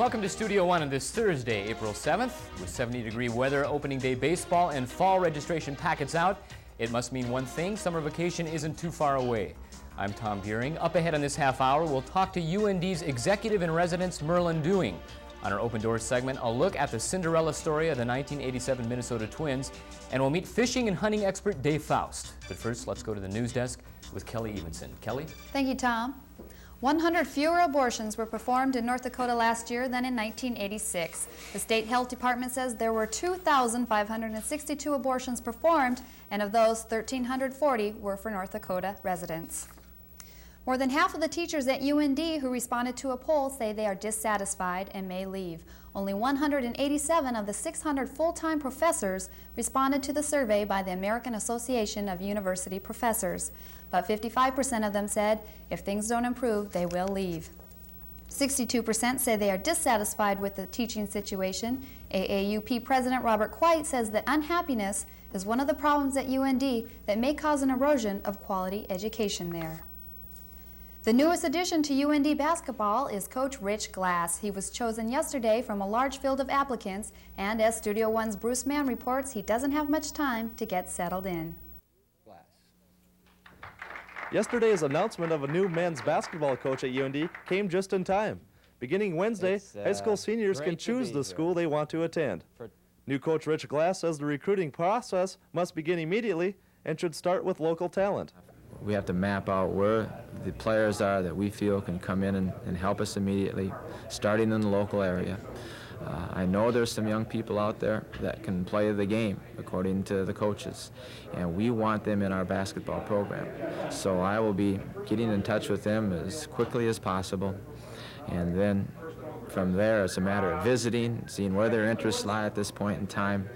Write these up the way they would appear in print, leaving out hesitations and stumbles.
Welcome to Studio One on this Thursday, April 7th. With 70-degree weather, opening day baseball, and fall registration packets out, it must mean one thing: summer vacation isn't too far away. I'm Tom Buehring. Up ahead on this half hour, we'll talk to UND's executive in residence, Merlin Doing. On our Open Doors segment, a look at the Cinderella story of the 1987 Minnesota Twins, and we'll meet fishing and hunting expert Dave Faust. But first, let's go to the news desk with Kelly Evenson. Kelly? Thank you, Tom. 100 fewer abortions were performed in North Dakota last year than in 1986. The state health department says there were 2,562 abortions performed, and of those, 1,340 were for North Dakota residents. More than half of the teachers at UND who responded to a poll say they are dissatisfied and may leave. Only 187 of the 600 full-time professors responded to the survey by the American Association of University Professors. But 55% of them said if things don't improve, they will leave. 62% say they are dissatisfied with the teaching situation. AAUP President Robert Quite says that unhappiness is one of the problems at UND that may cause an erosion of quality education there. The newest addition to UND basketball is Coach Rich Glass. He was chosen yesterday from a large field of applicants, and as Studio One's Bruce Mann reports, he doesn't have much time to get settled in. Yesterday's announcement of a new men's basketball coach at UND came just in time. Beginning Wednesday, high school seniors can choose the school they want to attend. New coach Rich Glass says the recruiting process must begin immediately and should start with local talent. We have to map out where the players are that we feel can come in and help us immediately, starting in the local area. I know there's some young people out there that can play the game, according to the coaches, and we want them in our basketball program. So I will be getting in touch with them as quickly as possible, and then from there it's a matter of visiting, seeing where their interests lie at this point in time.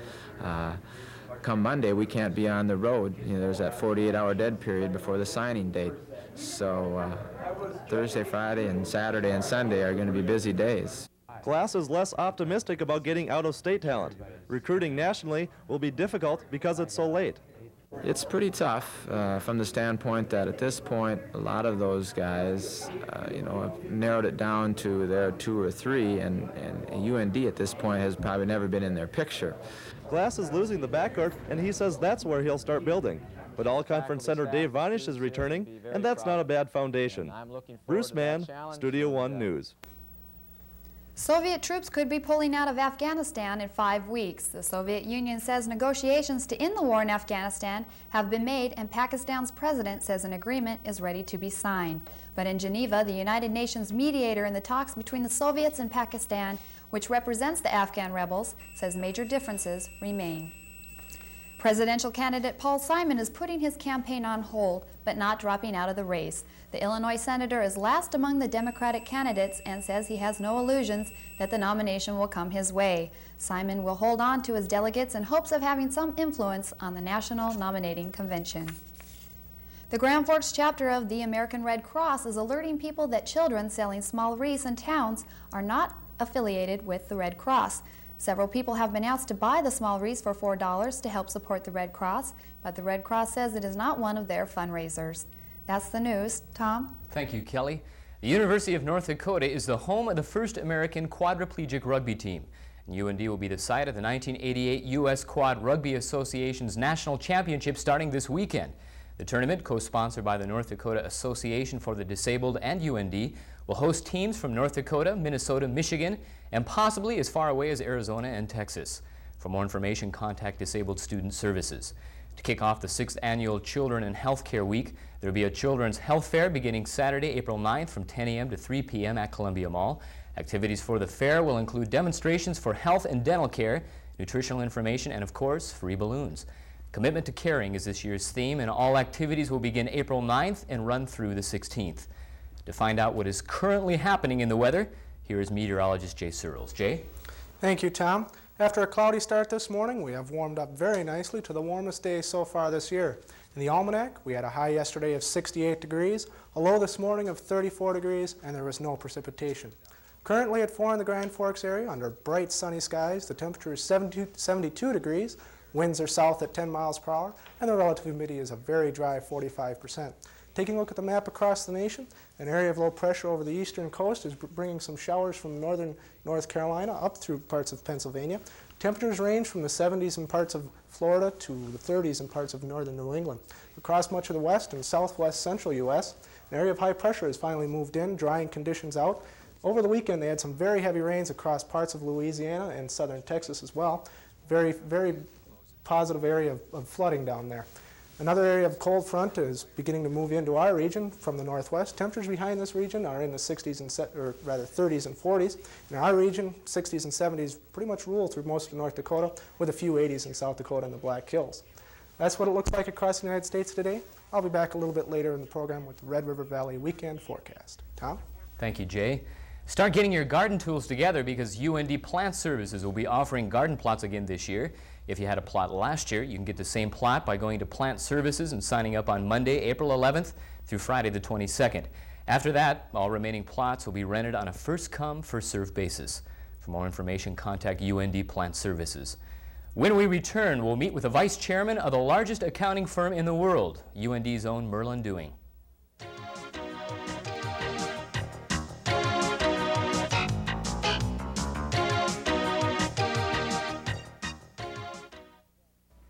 Come Monday, we can't be on the road. You know, there's that 48-hour dead period before the signing date. So Thursday, Friday, and Saturday and Sunday are going to be busy days. Glass is less optimistic about getting out-of-state talent. Recruiting nationally will be difficult because it's so late. It's pretty tough from the standpoint that at this point, a lot of those guys, have narrowed it down to their 2 or 3, and UND at this point has probably never been in their picture. Glass is losing the backcourt, and he says that's where he'll start building. But All-Conference center Dave Vanish is returning, and that's not a bad foundation. Bruce Mann, Studio One News. Soviet troops could be pulling out of Afghanistan in 5 weeks. The Soviet Union says negotiations to end the war in Afghanistan have been made, and Pakistan's president says an agreement is ready to be signed. But in Geneva, the United Nations mediator in the talks between the Soviets and Pakistan, which represents the Afghan rebels, says major differences remain. Presidential candidate Paul Simon is putting his campaign on hold, but not dropping out of the race. The Illinois senator is last among the Democratic candidates and says he has no illusions that the nomination will come his way. Simon will hold on to his delegates in hopes of having some influence on the National Nominating Convention. The Grand Forks chapter of the American Red Cross is alerting people that children selling small wreaths in towns are not affiliated with the Red Cross. Several people have been asked to buy the small wreaths for $4 to help support the Red Cross, but the Red Cross says it is not one of their fundraisers. That's the news. Tom? Thank you, Kelly. The University of North Dakota is the home of the first American quadriplegic rugby team. And UND will be the site of the 1988 U.S. Quad Rugby Association's National Championship starting this weekend. The tournament, co-sponsored by the North Dakota Association for the Disabled and UND, will host teams from North Dakota, Minnesota, Michigan, and possibly as far away as Arizona and Texas. For more information, contact Disabled Student Services. To kick off the 6th annual Children and Healthcare Week, there will be a children's health fair beginning Saturday, April 9th from 10 a.m. to 3 p.m. at Columbia Mall. Activities for the fair will include demonstrations for health and dental care, nutritional information, and of course, free balloons. Commitment to Caring is this year's theme, and all activities will begin April 9th and run through the 16th. To find out what is currently happening in the weather, here is meteorologist Jay Searles. Jay? Thank you, Tom. After a cloudy start this morning, we have warmed up very nicely to the warmest day so far this year. In the almanac, we had a high yesterday of 68 degrees, a low this morning of 34 degrees, and there was no precipitation. Currently at 4 in the Grand Forks area, under bright sunny skies, the temperature is 72 degrees, winds are south at 10 miles per hour, and the relative humidity is a very dry 45%. Taking a look at the map across the nation, an area of low pressure over the eastern coast is bringing some showers from northern North Carolina up through parts of Pennsylvania. Temperatures range from the 70s in parts of Florida to the 30s in parts of northern New England. Across much of the west and southwest central U.S., an area of high pressure has finally moved in, drying conditions out. Over the weekend, they had some very heavy rains across parts of Louisiana and southern Texas as well. Very, very positive area of flooding down there. Another area of cold front is beginning to move into our region from the northwest. Temperatures behind this region are in the 60s and 30s and 40s. In our region, 60s and 70s pretty much rule through most of North Dakota, with a few 80s in South Dakota and the Black Hills. That's what it looks like across the United States today. I'll be back a little bit later in the program with the Red River Valley weekend forecast. Tom? Thank you, Jay. Start getting your garden tools together because UND Plant Services will be offering garden plots again this year. If you had a plot last year, you can get the same plot by going to Plant Services and signing up on Monday, April 11th through Friday the 22nd. After that, all remaining plots will be rented on a first-come, first-served basis. For more information, contact UND Plant Services. When we return, we'll meet with the vice chairman of the largest accounting firm in the world, UND's own Merlin Doing.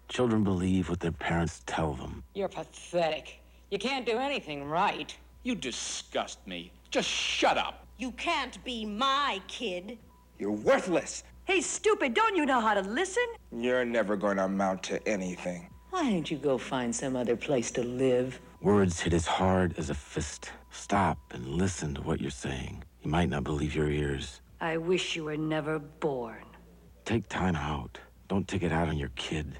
Children believe what their parents tell them. You're pathetic. You can't do anything right. You disgust me. Just shut up. You can't be my kid. You're worthless. Hey, stupid, don't you know how to listen? You're never going to amount to anything. Why don't you go find some other place to live? Words hit as hard as a fist. Stop and listen to what you're saying. You might not believe your ears. I wish you were never born. Take time out. Don't take it out on your kid.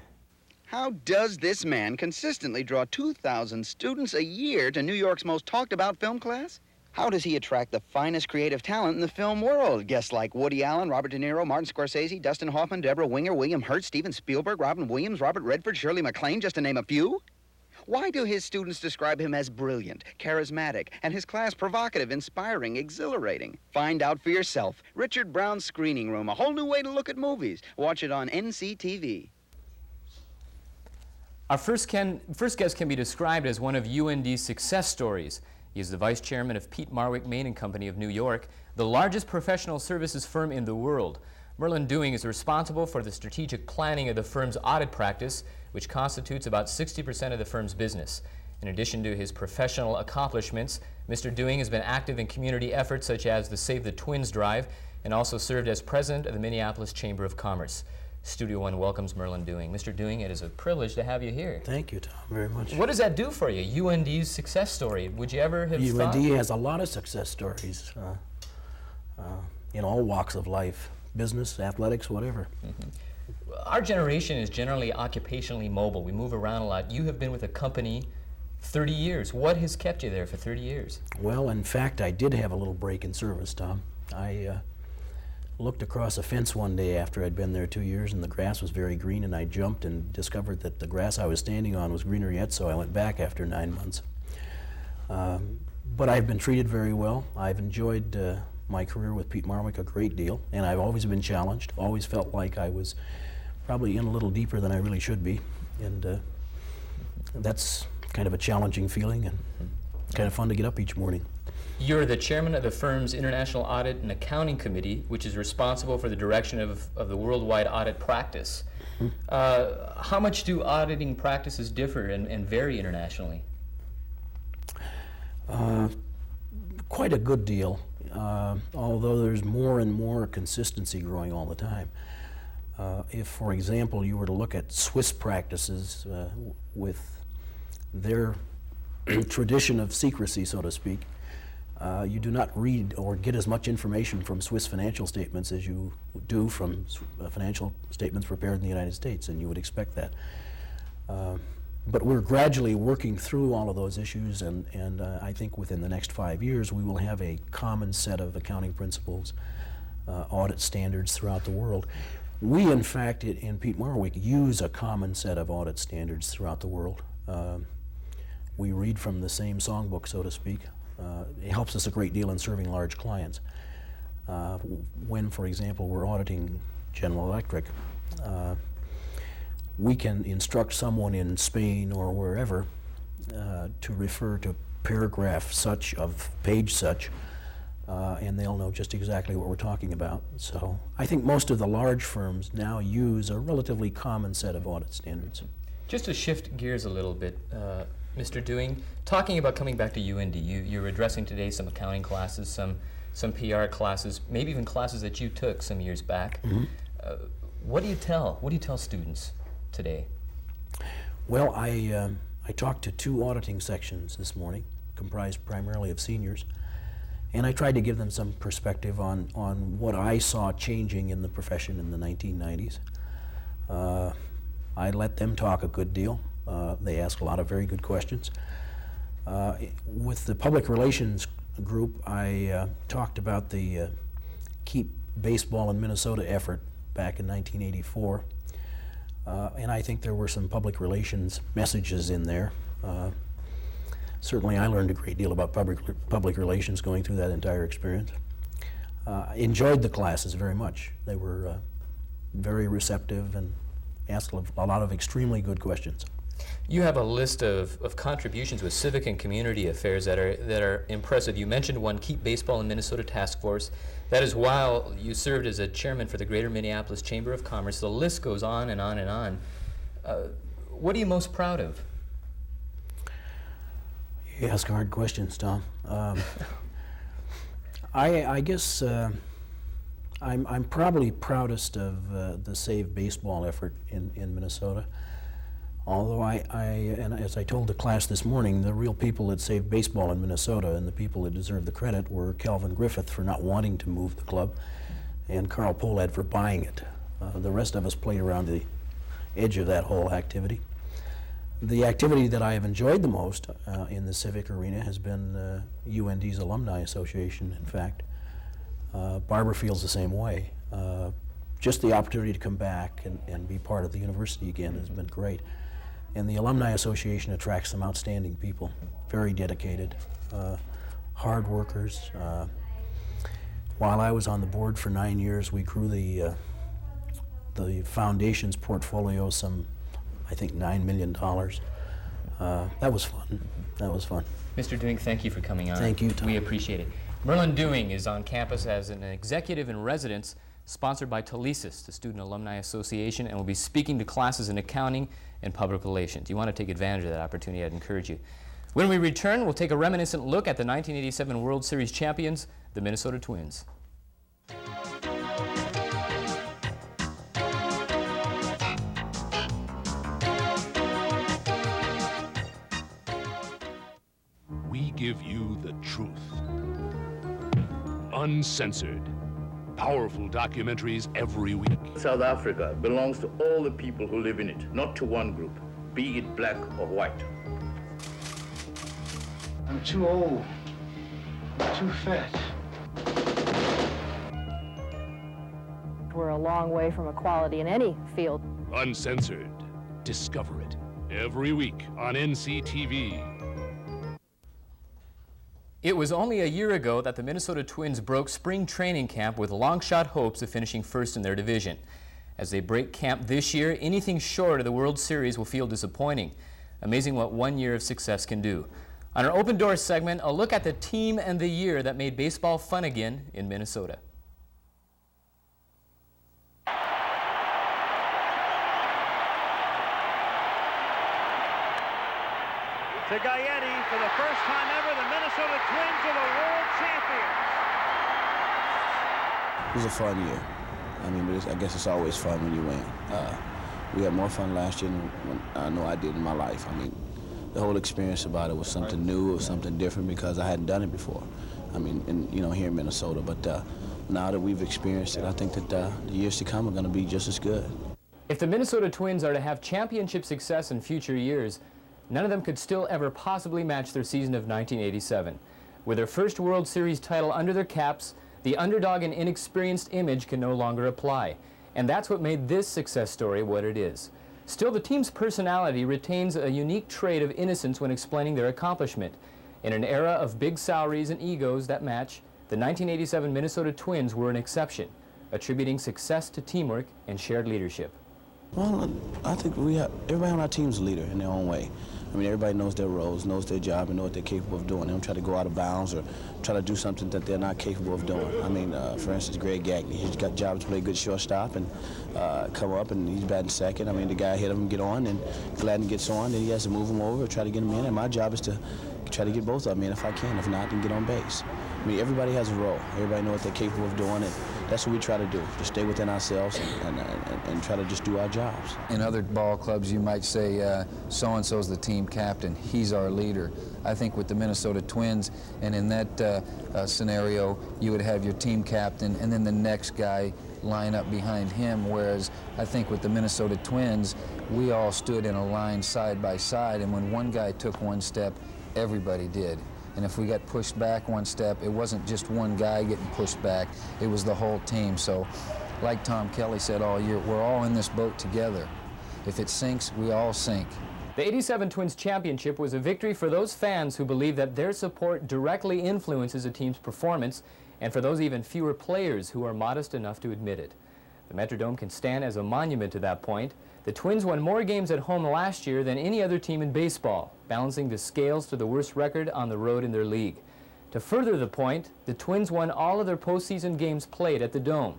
How does this man consistently draw 2,000 students a year to New York's most talked-about film class? How does he attract the finest creative talent in the film world? Guests like Woody Allen, Robert De Niro, Martin Scorsese, Dustin Hoffman, Deborah Winger, William Hurt, Steven Spielberg, Robin Williams, Robert Redford, Shirley MacLaine, just to name a few? Why do his students describe him as brilliant, charismatic, and his class provocative, inspiring, exhilarating? Find out for yourself. Richard Brown's Screening Room, a whole new way to look at movies. Watch it on NCTV. Our first guest can be described as one of UND's success stories. He is the vice chairman of Peat, Marwick, Main & Company of New York, the largest professional services firm in the world. Merlin Doing is responsible for the strategic planning of the firm's audit practice, which constitutes about 60% of the firm's business. In addition to his professional accomplishments, Mr. Doing has been active in community efforts such as the Save the Twins drive and also served as president of the Minneapolis Chamber of Commerce. Studio One welcomes Merlin Doing. Mr. Doing, it is a privilege to have you here. Thank you, Tom, very much. What does that do for you, UND's success story? Would you ever have thought? UND has a lot of success stories in all walks of life, business, athletics, whatever. Mm-hmm. Our generation is generally occupationally mobile. We move around a lot. You have been with a company 30 years. What has kept you there for 30 years? Well, in fact, I did have a little break in service, Tom. I looked across a fence one day after I'd been there 2 years, and the grass was very green, and I jumped and discovered that the grass I was standing on was greener yet, so I went back after 9 months. But I've been treated very well. I've enjoyed my career with Peat Marwick a great deal, and I've always been challenged, always felt like I was probably in a little deeper than I really should be, and that's kind of a challenging feeling and kind of fun to get up each morning. You're the chairman of the firm's International Audit and Accounting Committee, which is responsible for the direction of the worldwide audit practice. Mm-hmm. How much do auditing practices differ and vary internationally? Quite a good deal, although there's more and more consistency growing all the time. If, for example, you were to look at Swiss practices with their tradition of secrecy, so to speak, you do not read or get as much information from Swiss financial statements as you do from financial statements prepared in the United States, and you would expect that. But we're gradually working through all of those issues, and I think within the next 5 years we will have a common set of accounting principles, audit standards throughout the world. We, in fact, in Peat Marwick, use a common set of audit standards throughout the world. We read from the same songbook, so to speak. It helps us a great deal in serving large clients. When, for example, we're auditing General Electric, we can instruct someone in Spain or wherever to refer to paragraph such of page such, and they'll know just exactly what we're talking about. So I think most of the large firms now use a relatively common set of audit standards. Just to shift gears a little bit, Mr. Dewing, talking about coming back to UND, you're addressing today some accounting classes, some PR classes, maybe even classes that you took some years back. Mm-hmm. What do you tell students today? Well, I talked to 2 auditing sections this morning, comprised primarily of seniors, and I tried to give them some perspective on what I saw changing in the profession in the 1990s. I let them talk a good deal. They asked a lot of very good questions. With the public relations group, I talked about the Keep Baseball in Minnesota effort back in 1984. And I think there were some public relations messages in there. Certainly I learned a great deal about public relations going through that entire experience. Enjoyed the classes very much. They were very receptive and asked a lot of extremely good questions. You have a list of contributions with civic and community affairs that are impressive. You mentioned one, Keep Baseball in Minnesota Task Force. That is while you served as a chairman for the Greater Minneapolis Chamber of Commerce. The list goes on and on and on. What are you most proud of? You ask hard questions, Tom. I guess I'm probably proudest of the Save Baseball effort in Minnesota. Although and as I told the class this morning, the real people that saved baseball in Minnesota and the people that deserve the credit were Calvin Griffith for not wanting to move the club and Carl Polad for buying it. The rest of us played around the edge of that whole activity. The activity that I have enjoyed the most in the civic arena has been UND's Alumni Association, in fact. Barbara feels the same way. Just the opportunity to come back and be part of the university again has been great. And the Alumni Association attracts some outstanding people, very dedicated, hard workers. While I was on the board for 9 years, we grew the foundation's portfolio I think $9 million. That was fun. That was fun. Mr. Dewing, thank you for coming on. Thank you, Tom. We appreciate it. Merlin Dewing is on campus as an executive in residence sponsored by Telesis, the Student Alumni Association, and will be speaking to classes in accounting and public relations. You want to take advantage of that opportunity, I'd encourage you. When we return, we'll take a reminiscent look at the 1987 World Series champions, the Minnesota Twins. We give you the truth. Uncensored. Powerful documentaries every week. South Africa belongs to all the people who live in it, not to one group, be it black or white. I'm too old. I'm too fat. We're a long way from equality in any field. Uncensored. Discover it every week on NCTV. It was only a year ago that the Minnesota Twins broke spring training camp with long-shot hopes of finishing first in their division. As they break camp this year, anything short of the World Series will feel disappointing. Amazing what 1 year of success can do. On our Open Doors segment, a look at the team and the year that made baseball fun again in Minnesota. To Gallietti, for the first time ever, the Minnesota Twins are the world champions. It was a fun year. I mean, but I guess it's always fun when you win. We had more fun last year than I know I did in my life. I mean, the whole experience about it was something new, it was something different because I hadn't done it before. I mean, here in Minnesota. But now that we've experienced it, I think that the years to come are going to be just as good. If the Minnesota Twins are to have championship success in future years, none of them could still ever possibly match their season of 1987. With their first World Series title under their caps, the underdog and inexperienced image can no longer apply. And that's what made this success story what it is. Still, the team's personality retains a unique trait of innocence when explaining their accomplishment. In an era of big salaries and egos that match, the 1987 Minnesota Twins were an exception, attributing success to teamwork and shared leadership. Well, I think everybody on our team's a leader in their own way. I mean, everybody knows their roles, knows their job, and know what they're capable of doing. They don't try to go out of bounds or try to do something that they're not capable of doing. I mean, for instance, Greg Gagne, he's got a job to play good shortstop and come up, and he's batting second. I mean, the guy hit him, get on, and Gladden gets on, then he has to move him over, try to get him in, and my job is to try to get both of them in if I can. If not, then get on base. I mean, everybody has a role. Everybody knows what they're capable of doing, and that's what we try to do, just stay within ourselves and try to just do our jobs. In other ball clubs, you might say, so-and-so's the team captain, he's our leader. I think with the Minnesota Twins, and in that scenario, you would have your team captain and then the next guy line up behind him, whereas I think with the Minnesota Twins, we all stood in a line side by side, and when one guy took one step, everybody did. And if we got pushed back one step, it wasn't just one guy getting pushed back, it was the whole team. So, like Tom Kelly said all year, we're all in this boat together. If it sinks, we all sink. The '87 Twins championship was a victory for those fans who believe that their support directly influences a team's performance, and for those even fewer players who are modest enough to admit it. The Metrodome can stand as a monument to that point. The Twins won more games at home last year than any other team in baseball, balancing the scales to the worst record on the road in their league. To further the point, the Twins won all of their postseason games played at the Dome.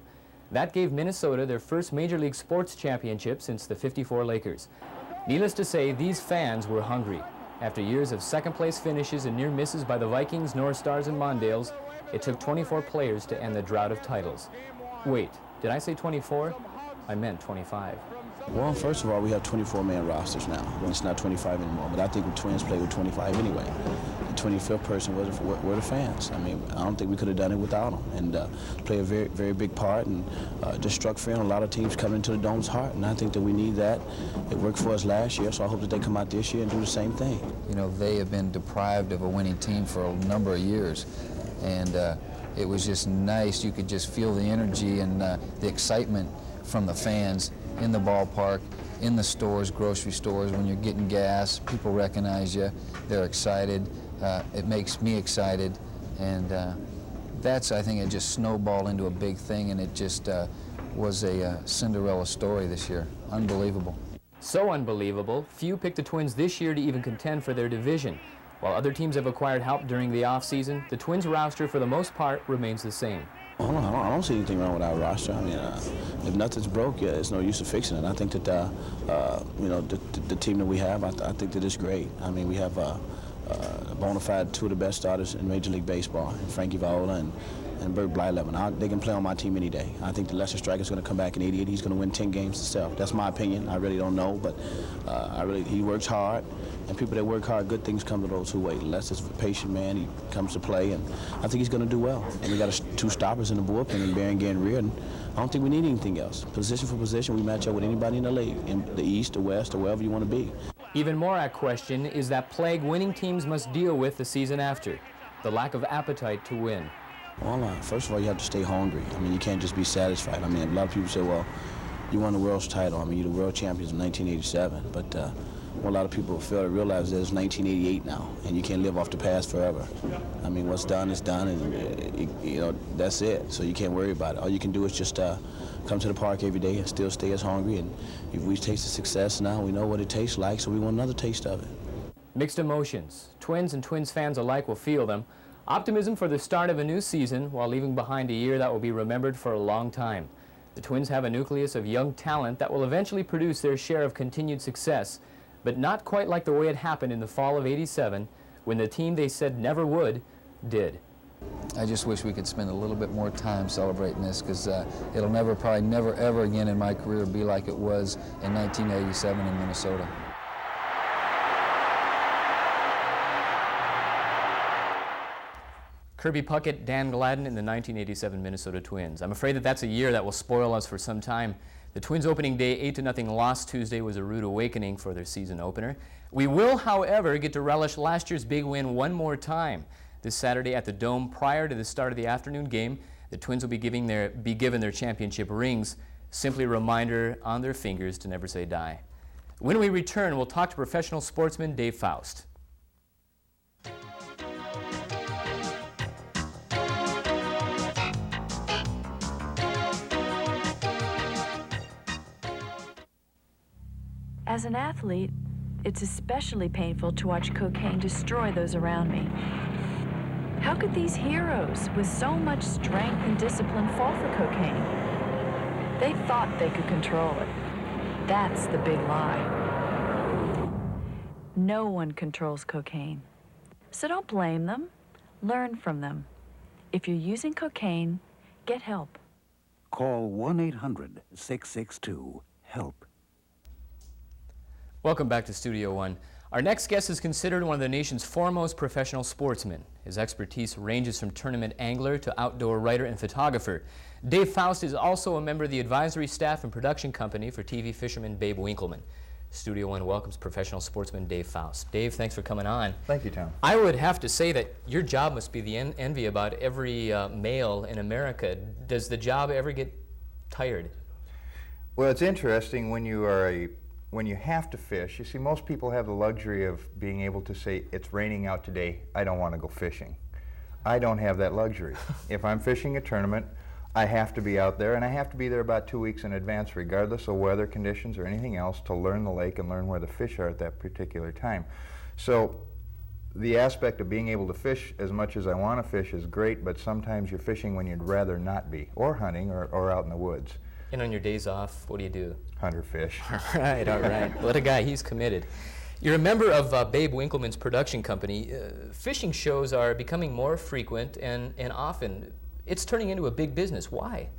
That gave Minnesota their first Major League Sports championship since the '54 Lakers. Needless to say, these fans were hungry. After years of second-place finishes and near misses by the Vikings, North Stars, and Mondales, it took 24 players to end the drought of titles. Wait, did I say 24? I meant 25. Well, first of all, we have 24-man rosters now. Well, it's not 25 anymore, but I think the Twins play with 25 anyway. The 25th person were the fans. I mean, I don't think we could have done it without them. And play a very, very big part, and just struck fear in a lot of teams coming into the Dome's heart, and I think that we need that. It worked for us last year, so I hope that they come out this year and do the same thing. You know, they have been deprived of a winning team for a number of years, and it was just nice. You could just feel the energy and the excitement from the fans in the ballpark, in the stores, grocery stores. When you're getting gas, people recognize you, they're excited. It makes me excited, and that's, I think, it just snowballed into a big thing, and it just was a Cinderella story this year. Unbelievable. So unbelievable, few picked the Twins this year to even contend for their division. While other teams have acquired help during the offseason, the Twins roster, for the most part, remains the same. I don't see anything wrong with our roster. I mean, if nothing's broke, yeah, it's no use of fixing it. I think that, you know, the team that we have, I think that it's great. I mean, we have a bona fide two of the best starters in Major League Baseball, Frankie Viola and Bert Blyleven. They can play on my team any day. I think the Lester Striker's going to come back in '88. He's going to win 10 games himself. That's my opinion. I really don't know, but he works hard. And people that work hard, good things come to those who wait. Lester's a patient man. He comes to play, and I think he's going to do well. And we got two stoppers in the bullpen, and Barry and Reardon. I don't think we need anything else. Position for position, we match up with anybody in the league, in the East, the West, or wherever you want to be. Even more at question is that plague winning teams must deal with the season after, the lack of appetite to win. Well, first of all, you have to stay hungry. I mean, you can't just be satisfied. I mean, a lot of people say, well, you won the world's title. I mean, you're the world champions in 1987, but a lot of people fail to realize that it's 1988 now, and you can't live off the past forever. I mean, what's done is done, and you know, that's it. So you can't worry about it. All you can do is just come to the park every day and still stay as hungry. And if we tasted success now, we know what it tastes like, so we want another taste of it. Mixed emotions. Twins and Twins fans alike will feel them. Optimism for the start of a new season while leaving behind a year that will be remembered for a long time. The Twins have a nucleus of young talent that will eventually produce their share of continued success, but not quite like the way it happened in the fall of '87 when the team they said never would, did. I just wish we could spend a little bit more time celebrating this, because it'll probably never ever again in my career be like it was in 1987 in Minnesota. Kirby Puckett, Dan Gladden in the 1987 Minnesota Twins. I'm afraid that that's a year that will spoil us for some time. The Twins' opening day 8-0 loss Tuesday was a rude awakening for their season opener. We will, however, get to relish last year's big win one more time. This Saturday at the Dome, prior to the start of the afternoon game, the Twins will be given their championship rings, simply a reminder on their fingers to never say die. When we return, we'll talk to professional sportsman Dave Faust. As an athlete, It's especially painful to watch cocaine destroy those around me. How could these heroes with so much strength and discipline fall for cocaine? They thought they could control it. That's the big lie. No one controls cocaine. So don't blame them. Learn from them. If you're using cocaine, get help. Call 1-800-662-HELP. Welcome back to Studio One. Our next guest is considered one of the nation's foremost professional sportsmen. His expertise ranges from tournament angler to outdoor writer and photographer. Dave Faust is also a member of the advisory staff and production company for TV fisherman Babe Winkleman. Studio One welcomes professional sportsman Dave Faust. Dave, thanks for coming on. Thank you, Tom. I would have to say that your job must be the envy about every male in America. Does the job ever get tired? Well, it's interesting when you are when you have to fish. You see, most people have the luxury of being able to say, it's raining out today, I don't want to go fishing. I don't have that luxury. If I'm fishing a tournament, I have to be out there, and I have to be there about 2 weeks in advance, regardless of weather conditions or anything else, to learn the lake and learn where the fish are at that particular time. So the aspect of being able to fish as much as I want to fish is great, but sometimes you're fishing when you'd rather not be, or hunting, or out in the woods. And on your days off, what do you do? Hunt or fish. All right, all right. What a guy, he's committed. You're a member of Babe Winkleman's production company. Fishing shows are becoming more frequent and often. It's turning into a big business. Why?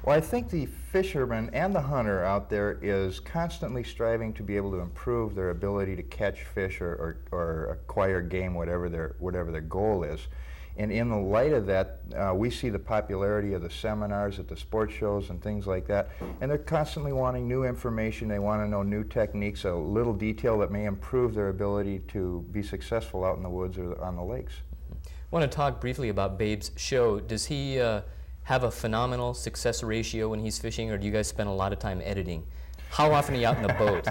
Well, I think the fisherman and the hunter out there is constantly striving to be able to improve their ability to catch fish or acquire game, whatever their goal is. And in the light of that, we see the popularity of the seminars at the sports shows and things like that. And they're constantly wanting new information. They want to know new techniques, a little detail that may improve their ability to be successful out in the woods or on the lakes. I want to talk briefly about Babe's show. Does he have a phenomenal success ratio when he's fishing, or do you guys spend a lot of time editing? How often are you out in the boat?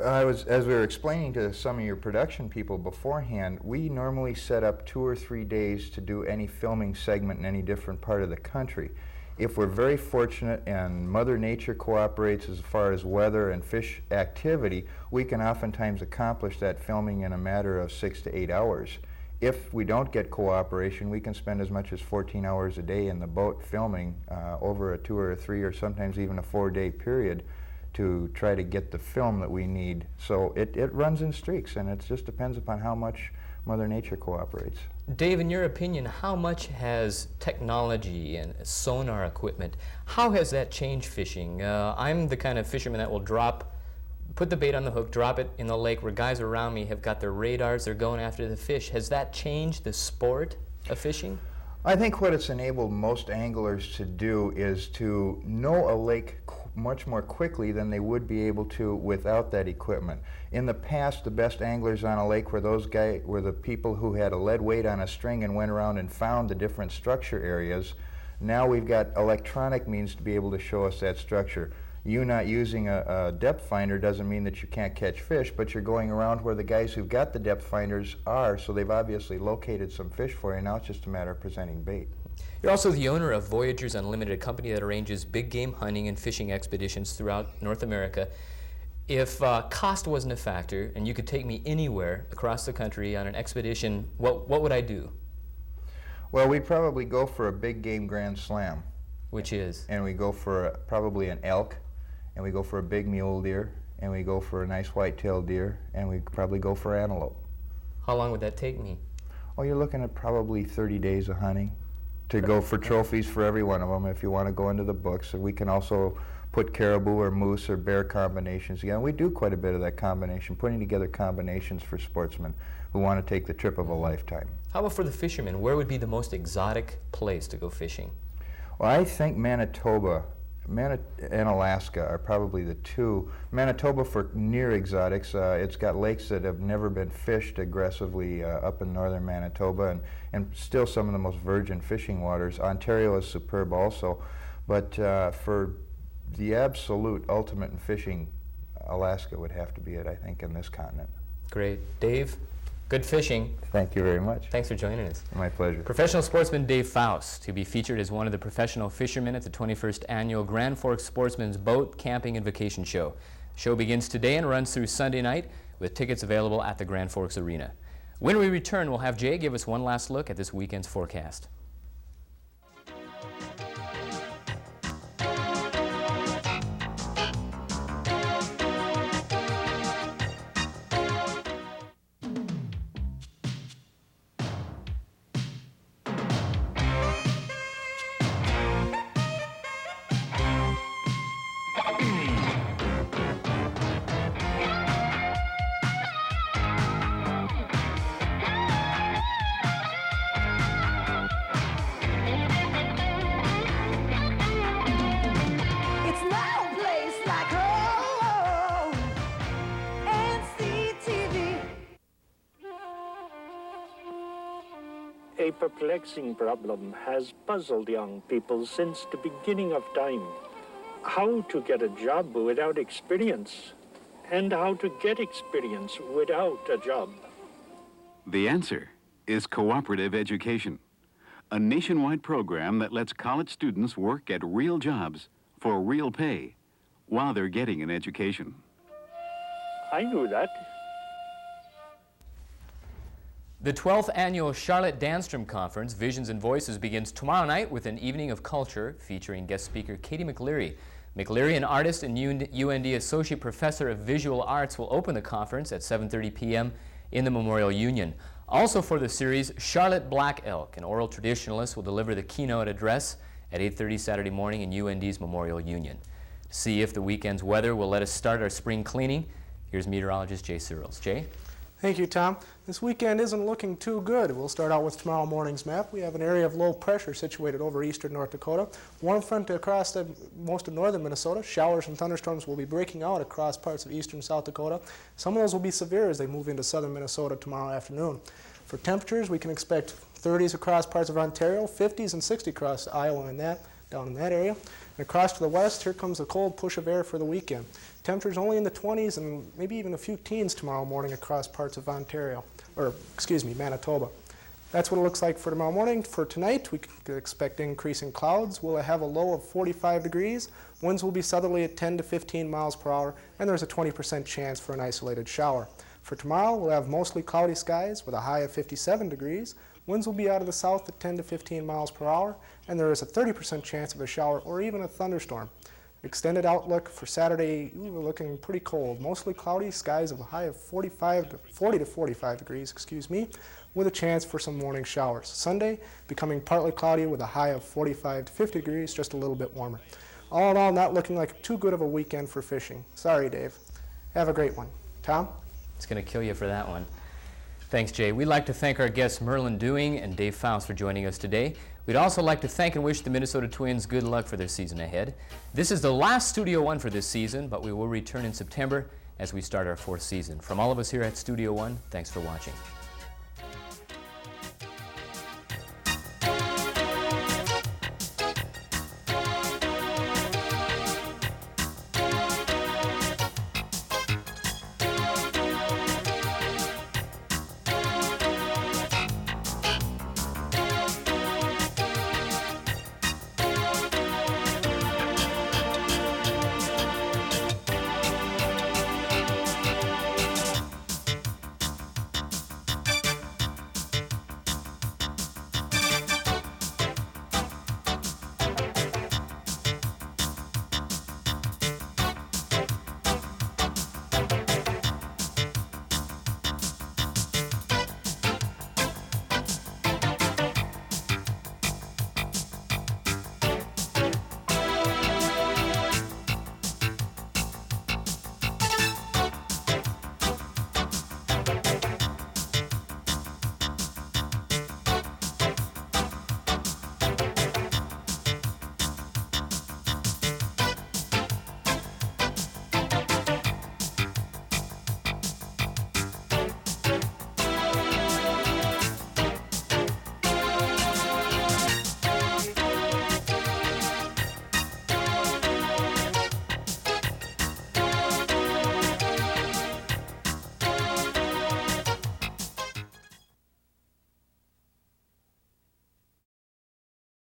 As we were explaining to some of your production people beforehand, we normally set up 2 or 3 days to do any filming segment in any different part of the country. If we're very fortunate and Mother Nature cooperates as far as weather and fish activity, we can oftentimes accomplish that filming in a matter of 6 to 8 hours. If we don't get cooperation, we can spend as much as 14 hours a day in the boat filming over a 2 or a 3 or sometimes even a 4-day period to try to get the film that we need. So it runs in streaks, and it just depends upon how much Mother Nature cooperates. Dave, in your opinion, how much has technology and sonar equipment, how has that changed fishing? I'm the kind of fisherman that will put the bait on the hook, drop it in the lake where guys around me have got their radars, they're going after the fish. Has that changed the sport of fishing? I think what it's enabled most anglers to do is to know a lake much more quickly than they would be able to without that equipment. In the past, the best anglers on a lake were the people who had a lead weight on a string and went around and found the different structure areas. Now we've got electronic means to be able to show us that structure. You not using a depth finder doesn't mean that you can't catch fish, but you're going around where the guys who've got the depth finders are, so they've obviously located some fish for you. Now it's just a matter of presenting bait. You're also the owner of Voyagers Unlimited, a company that arranges big game hunting and fishing expeditions throughout North America. If cost wasn't a factor and you could take me anywhere across the country on an expedition, what would I do? Well, we'd probably go for a big game grand slam. Which is? And we go for probably an elk, and we go for a big mule deer, and we go for a nice white-tailed deer, and we probably go for antelope. How long would that take me? Well, you're looking at probably 30 days of hunting to go for trophies for every one of them if you want to go into the books. And we can also put caribou or moose or bear combinations together. We do quite a bit of that combination, putting together combinations for sportsmen who want to take the trip of a lifetime. How about for the fishermen? Where would be the most exotic place to go fishing? Well, I think Manitoba and Alaska are probably the two. Manitoba for near exotics. It's got lakes that have never been fished aggressively up in northern Manitoba, and still some of the most virgin fishing waters. Ontario is superb also, but for the absolute ultimate in fishing, Alaska would have to be it, I think, in this continent. Great. Dave, good fishing. Thank you very much. Thanks for joining us. My pleasure. Professional sportsman Dave Faust, to be featured as one of the professional fishermen at the 21st Annual Grand Forks Sportsman's Boat, Camping, and Vacation Show. Show begins today and runs through Sunday night with tickets available at the Grand Forks Arena. When we return, we'll have Jay give us one last look at this weekend's forecast. A perplexing problem has puzzled young people since the beginning of time. How to get a job without experience, and how to get experience without a job. The answer is cooperative education, a nationwide program that lets college students work at real jobs for real pay while they're getting an education. I knew that. The 12th annual Charlotte Danstrom Conference, Visions and Voices, begins tomorrow night with an evening of culture featuring guest speaker Katie McLeary. McLeary, an artist and UND Associate Professor of Visual Arts, will open the conference at 7:30 p.m. in the Memorial Union. Also for the series, Charlotte Black Elk, an oral traditionalist, will deliver the keynote address at 8:30 Saturday morning in UND's Memorial Union. To see if the weekend's weather will let us start our spring cleaning, here's meteorologist Jay Searles. Jay? Thank you, Tom. This weekend isn't looking too good. We'll start out with tomorrow morning's map. We have an area of low pressure situated over eastern North Dakota. Warm front across most of northern Minnesota. Showers and thunderstorms will be breaking out across parts of eastern South Dakota. Some of those will be severe as they move into southern Minnesota tomorrow afternoon. For temperatures, we can expect 30s across parts of Ontario, 50s and 60s across Iowa and down in that area. And across to the west, here comes the cold push of air for the weekend. Temperatures only in the 20s and maybe even a few teens tomorrow morning across parts of Manitoba. That's what it looks like for tomorrow morning. For tonight, we can expect increasing clouds. We'll have a low of 45 degrees. Winds will be southerly at 10 to 15 miles per hour, and there's a 20% chance for an isolated shower. For tomorrow, we'll have mostly cloudy skies with a high of 57 degrees. Winds will be out of the south at 10 to 15 miles per hour, and there is a 30% chance of a shower or even a thunderstorm. Extended outlook for Saturday, we're looking pretty cold. Mostly cloudy, skies of a high of 40 to 45 degrees, with a chance for some morning showers. Sunday, becoming partly cloudy with a high of 45 to 50 degrees, just a little bit warmer. All in all, not looking like too good of a weekend for fishing. Sorry, Dave. Have a great one. Tom? It's going to kill you for that one. Thanks, Jay. We'd like to thank our guests Merlin Dewing and Dave Faust for joining us today. We'd also like to thank and wish the Minnesota Twins good luck for their season ahead. This is the last Studio One for this season, but we will return in September as we start our 4th season. From all of us here at Studio One, thanks for watching.